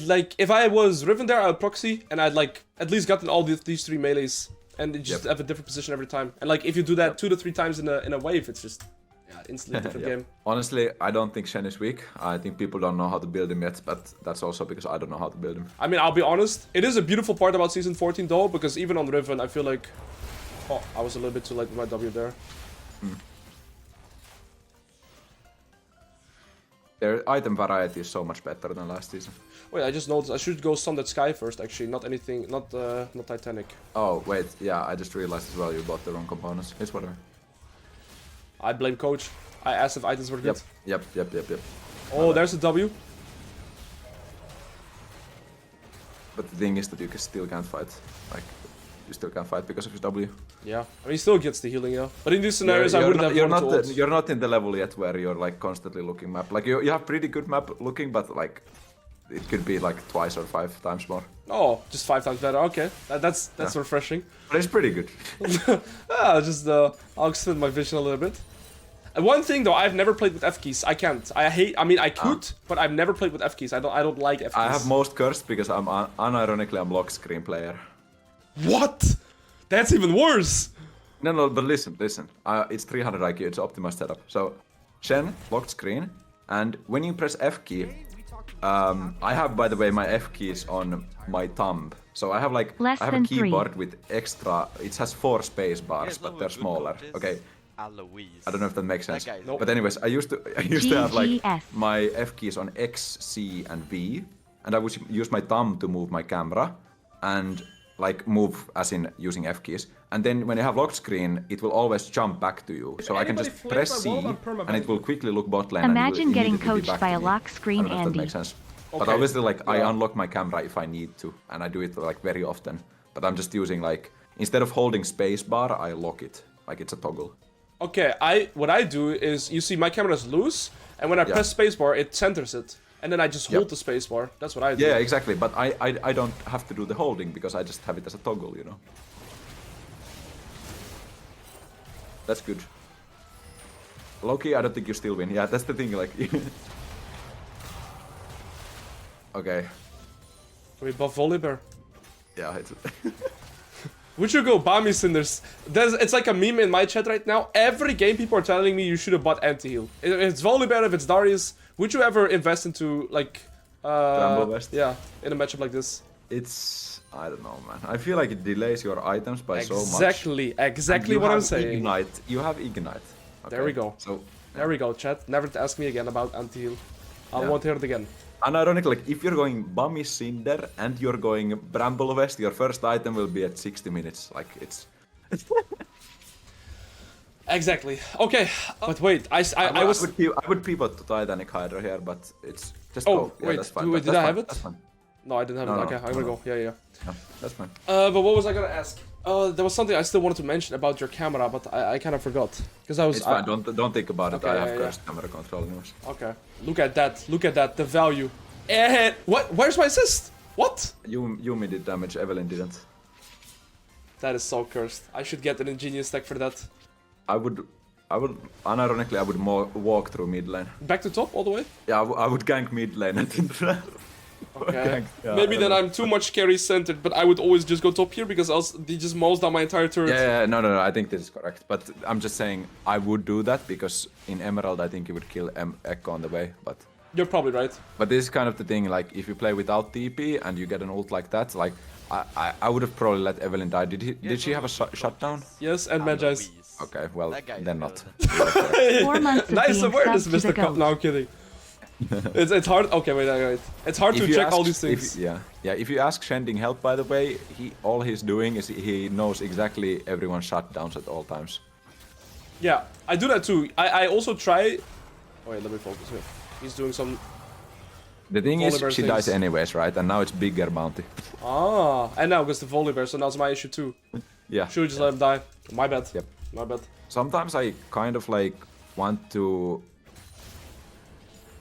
like, if I was Riven there, I'd proxy, and I'd like at least gotten all these 3 melees, and it just have a different position every time. And like, if you do that 2 to 3 times in a wave, it's just instantly different game. Honestly, I don't think Shen is weak. I think people don't know how to build him yet, but that's also because I don't know how to build him. I mean, I'll be honest, it is a beautiful part about Season 14 though, because even on Riven, I feel like... Oh, I was a little bit too late with my W there. Their item variety is so much better than last season. Wait, I just noticed I should go Sundered Sky first, actually, not anything, not Titanic. Oh, wait, yeah, I just realized as well you bought the wrong components. It's whatever. I blame coach. I asked if items were good. Yep. Oh, there's a W. But the thing is that you still can't fight. Like, you still can't fight because of his W. Yeah, I mean, he still gets the healing, yeah. But in these scenarios, I wouldn't have wanted to ult. You're not in the level yet where you're like constantly looking map. Like, you have pretty good map looking, but like, it could be like twice or 5 times more. Oh, just 5 times better. Okay, that's refreshing. But it's pretty good. I'll extend my vision a little bit. And one thing though, I've never played with F keys. I can't. I mean, I could, but I've never played with F keys. I don't like F keys. I have most cursed because I'm unironically I'm lock screen player. What? That's even worse. No, but listen. It's 300 IQ. It's optimized setup. So, Shen locked screen, and when you press F key, I have, by the way, my F keys on my thumb. So I have like I have a keyboard with extra. It has 4 space bars, but they're smaller. Okay. Alois. I don't know if that makes sense. Nope. But anyways, I used to have like my F keys on X, C, and V, and I would use my thumb to move my camera, and like move as in using F keys. And then when you have locked screen, it will always jump back to you. So I can just press C, and it will quickly look bot lane. Imagine and getting coached by a lock screen I don't know if that Andy. makes sense. Okay. But obviously, like I unlock my camera if I need to, and I do it like very often. But I'm just using like instead of holding spacebar, I lock it like it's a toggle. Okay, what I do is, you see my camera is loose, and when I press spacebar, it centers it. And then I just hold the spacebar. That's what I do. Yeah, exactly. But I don't have to do the holding because I just have it as a toggle, you know. That's good. Loki, I don't think you still win. Yeah, that's the thing, like... Okay. We buff Volibear. Yeah, it's... Would you go Bami Cinders? It's like a meme in my chat right now. Every game people are telling me you should have bought anti-heal. If it's Volibear, if it's Darius, would you ever invest into like... yeah, in a matchup like this? It's... I don't know, man. I feel like it delays your items by so much. Exactly what I'm saying. Ignite. You have Ignite. Okay. There we go. So... There we go, chat. Never to ask me again about anti-heal. I won't hear it again. Unironically, like, if you're going Bummy Cinder and you're going Bramble Vest, your first item will be at 60 minutes. Like, it's... Exactly. Okay, but wait, I would pivot to Titanic Hydra here, but it's just Oh, go. Yeah, wait, that's fine. did I have it? That's fine. No, I didn't have No, it. no, Okay, I'm gonna go. Yeah. No, that's fine. But what was I gonna ask? There was something I still wanted to mention about your camera, but I kind of forgot. Because I was... It's fine, don't think about it. Okay, I have yeah. cursed camera control anyways. Okay, look at that, the value. And what? Where's my assist? What? Yumi did damage, Evelyn didn't. That is so cursed. I should get an ingenious tech for that. I would, unironically, I would walk through mid lane. Back to top all the way? Yeah, I would gank mid lane, I think. Okay. Yeah, Maybe then I'm too much carry centered, but I would always just go top here because else he just mows down my entire turret. Yeah, no, I think this is correct. But I'm just saying I would do that because in Emerald I think you would kill Echo on the way, but... You're probably right. But this is kind of the thing, like, if you play without TP and you get an ult like that, like, I would have probably let Evelyn die. Did she have a shutdown? Yes, and Magi's. Okay, well, then not. 4 months of Nice being awareness, subbed to the Mr. Cup. goat. No, I'm kidding. It's hard. Okay, wait. It's hard to check all these things. If you ask Shending help, by the way, all he's doing is he knows exactly everyone's shutdowns at all times. Yeah, I do that too. I also try... Oh wait, let me focus here. He's doing some... The thing is, Volibear she things. dies anyways, right? And now it's bigger bounty. Ah, and now goes the Volibear, so now it's my issue too. Yeah. Should we just let him die? My bad. Yep. My bad. Sometimes I kind of like want to,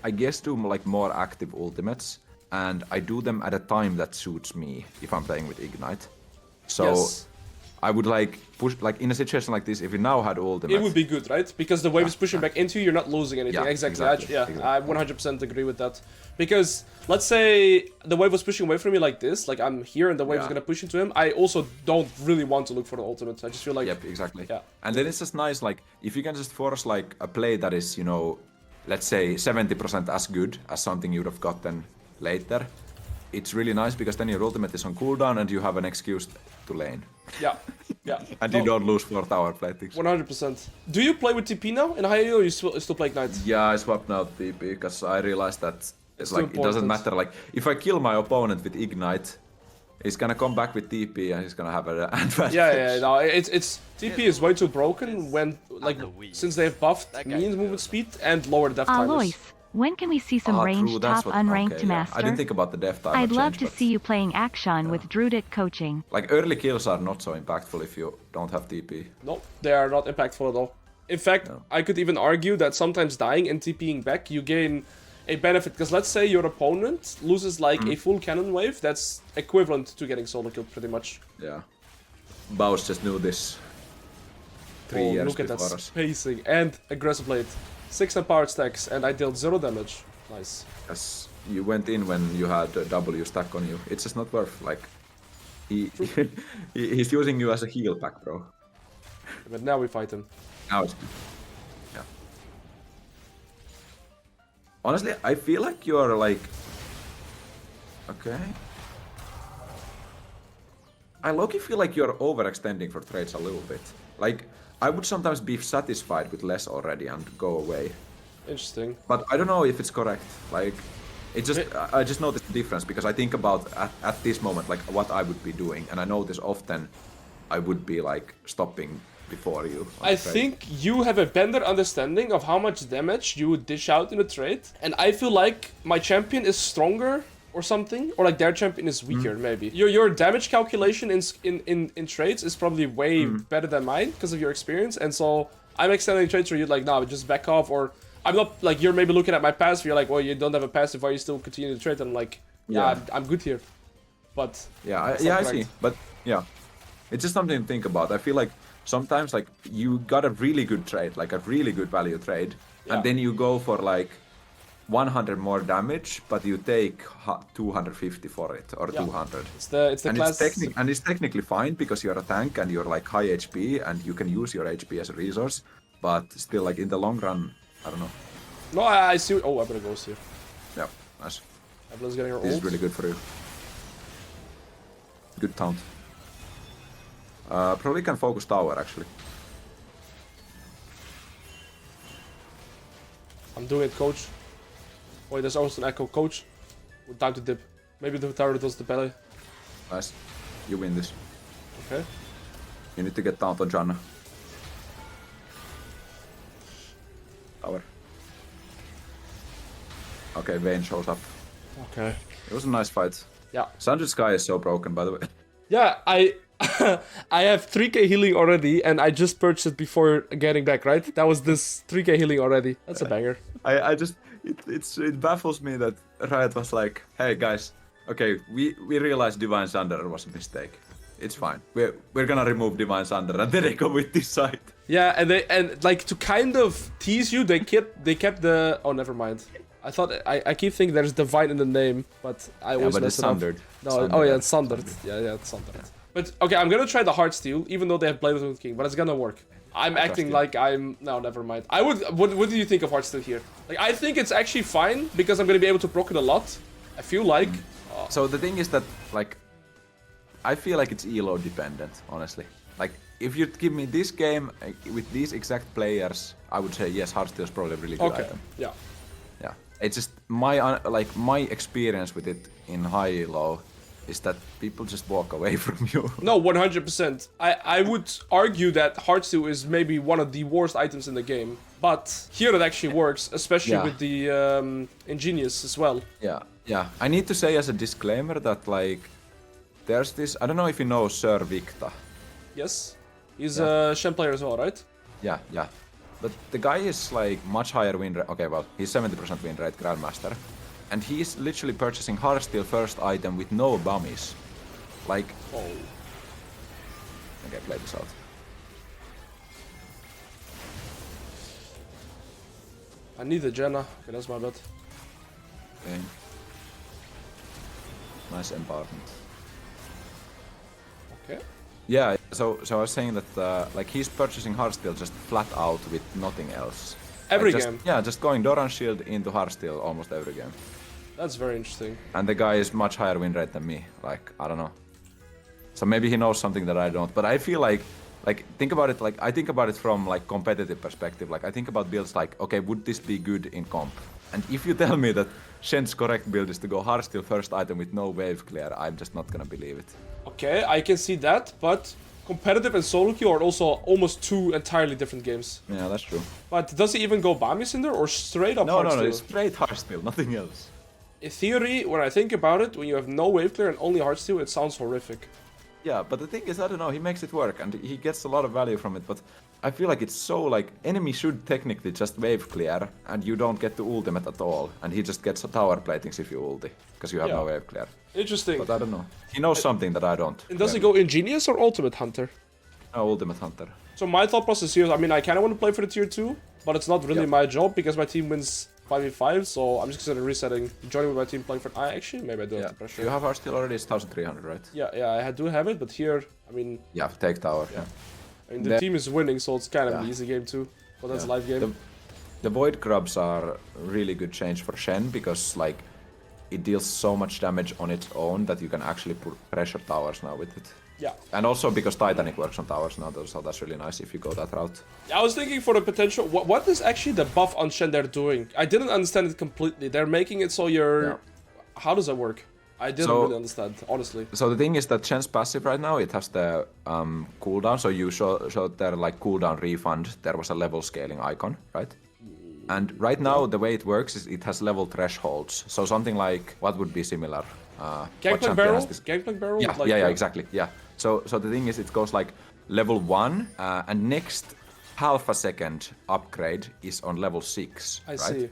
I guess, do like more active ultimates, and I do them at a time that suits me if I'm playing with Ignite. So Yes. I would like push, like in a situation like this, if we now had ultimate. It would be good, right? Because the wave is pushing back into you, you're not losing anything. Yeah, exactly. exactly. I 100% agree with that. Because let's say the wave was pushing away from me like this, like I'm here and the wave is gonna push into him. I also don't really want to look for the ultimate. I just feel like... Yep, exactly. Yeah. And then it's just nice, like, if you can just force like a play that is, you know, let's say 70% as good as something you'd have gotten later, it's really nice because then your ultimate is on cooldown and you have an excuse to lane. Yeah. Yeah. And you don't lose 4 tower platings. 100%. Do you play with TP now in high elo, or you still play Ignite? Yeah, I swapped out TP because I realized that it's like too it doesn't important. matter. Like if I kill my opponent with Ignite, he's gonna come back with TP and he's gonna have an advantage. Yeah, no, it's TP is way too broken when like since they've buffed minions movement speed and lower death timers. Alois, when can we see some ranged True, that's top what, unranked okay, to yeah. master? I didn't think about the death timer I'd love change, to but, see you playing Akshan with Druidic coaching. like early kills are not so impactful if you don't have TP. No, they are not impactful at all. In fact, I could even argue that sometimes dying and TPing back, you gain a benefit. Because let's say your opponent loses like a full cannon wave, that's equivalent to getting solo killed pretty much. Yeah. Baus just knew this 3 years look at before that us. spacing and aggressive blade. 6 empowered stacks and I dealt 0 damage. Nice. As you went in when you had a W stack on you. It's just not worth, like... He's using you as a heal pack, bro. But now we fight him. Now it's good. Yeah. Honestly, I feel like you're like... Okay. I low-key feel like you're overextending for trades a little bit. Like, I would sometimes be satisfied with less already and go away. Interesting. But I don't know if it's correct. Like, it just I just noticed the difference because I think about at this moment like what I would be doing, and I notice often I would be like stopping before you. I think you have a better understanding of how much damage you would dish out in a trade, and I feel like my champion is stronger or something, or like their champion is weaker maybe. Your damage calculation in trades is probably way better than mine because of your experience, and so I'm extending trades where you're like, nah, just back off, or I'm not like you're maybe looking at my passive, you're like, well, you don't have a passive, why you still continue to trade? And I'm like, yeah, I'm good here, but yeah, I see, but yeah, it's just something to think about. I feel like sometimes like you got a really good trade, like a really good value trade, and then you go for like 100 more damage, but you take 250 for it or 200. It's the and class. It's technically fine because you're a tank and you're like high HP and you can use your HP as a resource, but still like in the long run, I don't know. No, I see. Oh, I better go here. Yeah, nice. Evelyn's getting her This is ult. really good for you. Good taunt. Probably can focus tower actually. I'm doing it, coach. Wait, there's also an echo, coach. With time to dip. Maybe the tower does the belly. Nice. You win this. Okay. You need to get down on Janna. Tower. Okay, Vayne shows up. Okay. It was a nice fight. Yeah. Sundered Sky is so broken, by the way. Yeah, I have 3k healing already, and I just purchased it before getting back, right? That was this 3k healing already. That's a banger. I just it baffles me that Riot was like, hey guys, okay, we realized Divine Sunder was a mistake. It's fine. We're gonna remove Divine Sunder, and then they go with this side. Yeah, and like to kind of tease you, they kept the. Oh, never mind. I thought I keep thinking there's Divine in the name, but I always but mess it's it up. Sundered. No, Sundered. oh yeah, it's Sundered. Yeah, it's Sundered. But okay, I'm gonna try the Heartsteel, even though they have Blade of the King, but it's gonna work. I'm acting like I'm... No, never mind. I would... What do you think of Heartsteel here? Like, I think it's actually fine, because I'm gonna be able to proc it a lot. I feel like... So the thing is that, like, I feel like it's elo dependent, honestly. Like, if you give me this game with these exact players, I would say yes, Heartsteel is probably a really good item. Yeah. Yeah. It's just my experience with it in high elo is that people just walk away from you. No, 100%. I would argue that Heartsteel is maybe one of the worst items in the game. But here it actually works, especially with the Ingenious as well. Yeah, yeah. I need to say as a disclaimer that, like, there's this... I don't know if you know Sir Victa. Yes. He's a Shen player as well, right? Yeah, yeah. But the guy is, like, much higher win rate. Okay, well, he's 70% win rate Grandmaster. And he's literally purchasing Heartsteel first item with no bummies. Like... Oh. Okay, play this out. I need the Jenna. Okay, that's my bad. Okay. Nice empowerment. Okay. Yeah, so I was saying that, like, he's purchasing Heartsteel just flat out with nothing else. Every like game? Yeah, just going Doran Shield into Heartsteel almost every game. That's very interesting. And the guy is much higher win rate than me. Like, I don't know. So maybe he knows something that I don't. But I feel like think about it like I think about it from like competitive perspective. Like I think about builds like, okay, would this be good in comp? And if you tell me that Shen's correct build is to go Heartsteel first item with no wave clear, I'm just not gonna believe it. Okay, I can see that, but competitive and solo queue are also almost two entirely different games. Yeah, that's true. But does he even go Bami Cinder or straight up No, Heartsteel? it's straight Heartsteel, nothing else. In theory, when I think about it, when you have no wave clear and only Heartsteel, it sounds horrific. Yeah, but the thing is, I don't know, he makes it work and he gets a lot of value from it, but I feel like it's so like, enemy should technically just wave clear and you don't get the ultimate at all, and he just gets a tower platings if you ulti, because you have no wave clear. Interesting. But I don't know. He knows something that I don't. And does he go Ingenious or Ultimate Hunter? No, Ultimate Hunter. So my thought process here is, I mean, I kind of want to play for the tier 2, but it's not really Yep. my job because my team wins 5v5, so I'm just considering resetting, joining with my team playing for... actually, maybe I do have the pressure. You have Heartsteel already, it's 1300, right? Yeah, I do have it, but here, I mean... Yeah, take tower. Yeah. I mean, the team is winning, so it's kind of an Yeah. easy game too. But that's a live game. The Void Grubs are really good change for Shen because like it deals so much damage on its own that you can actually put pressure towers now with it. Yeah. And also because Titanic works on towers now, so that's really nice if you go that route. I was thinking for the potential... What is actually the buff on Shen they're doing? I didn't understand it completely. They're making it so you're... Yeah. How does that work? I didn't really understand, honestly. So the thing is that Shen's passive right now, it has the cooldown. So you showed there like cooldown refund. There was a level scaling icon, right? And right now the way it works is it has level thresholds. So something like what would be similar? Gangplank Barrel? Gangplank Barrel? Yeah, Like, yeah, exactly. Yeah. So the thing is, it goes like level 1, and next half a second upgrade is on level 6. I right? see.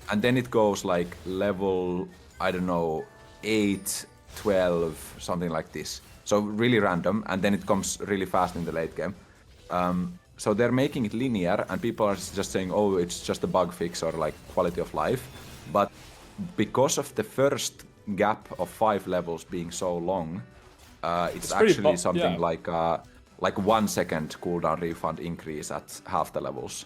And then it goes like level, I don't know, 8, 12, something like this. So really random, and then it comes really fast in the late game. So they're making it linear, and people are just saying, oh, it's just a bug fix or like quality of life. But because of the first gap of 5 levels being so long, it's actually something like 1 second cooldown refund increase at half the levels.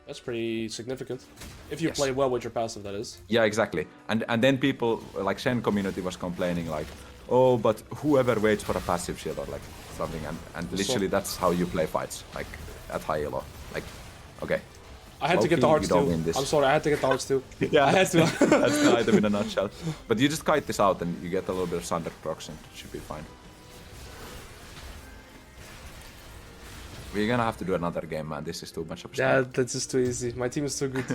That's pretty significant. If you play well with your passive, that is. Yeah, exactly. And then people, like Shen community was complaining like, oh, but whoever waits for a passive shield or like something, and literally that's how you play fights, like at high elo. Like, okay. I had to get the Heartsteel. I'm sorry, I had to get the Heartsteel. Yeah, I had to. That's the item in a nutshell. But you just kite this out and you get a little bit of Sundered procs and it should be fine. We're gonna have to do another game, man. This is too much of a Yeah, that's just too easy. My team is too good.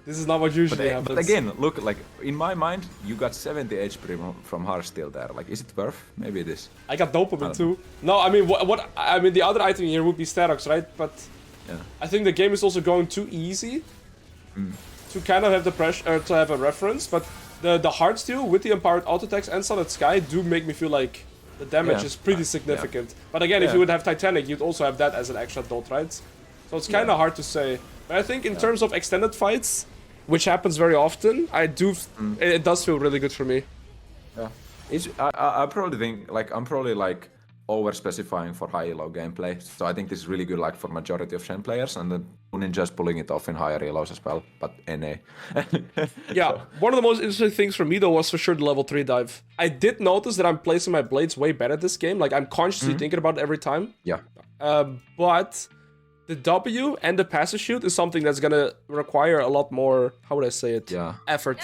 This is not what usually happens. But again, look, like, in my mind, you got 70 HP from Heartsteel there. Like, is it worth? Maybe it is. I got dopamine too. No, I mean, I mean, the other item here would be Starox, right? But yeah. I think the game is also going too easy to kind of have the pressure, to have a reference. But the Heartsteel with the empowered auto attacks and Sundered Sky do make me feel like the damage is pretty significant. Yeah. But again, if you would have Titanic, you'd also have that as an extra dot, right? So it's kind of hard to say. But I think in terms of extended fights, which happens very often, it does feel really good for me. Yeah. I probably think, like, I'm probably, like, over-specifying for high elo gameplay. So I think this is really good, like, for majority of Shen players, and then Ninja's pulling it off in higher elos as well, but NA. Yeah, one of the most interesting things for me, though, was for sure the level 3 dive. I did notice that I'm placing my blades way better this game. Like, I'm consciously thinking about it every time. Yeah. But the W and the passive shoot is something that's gonna require a lot more, how would I say it? Yeah. Effort.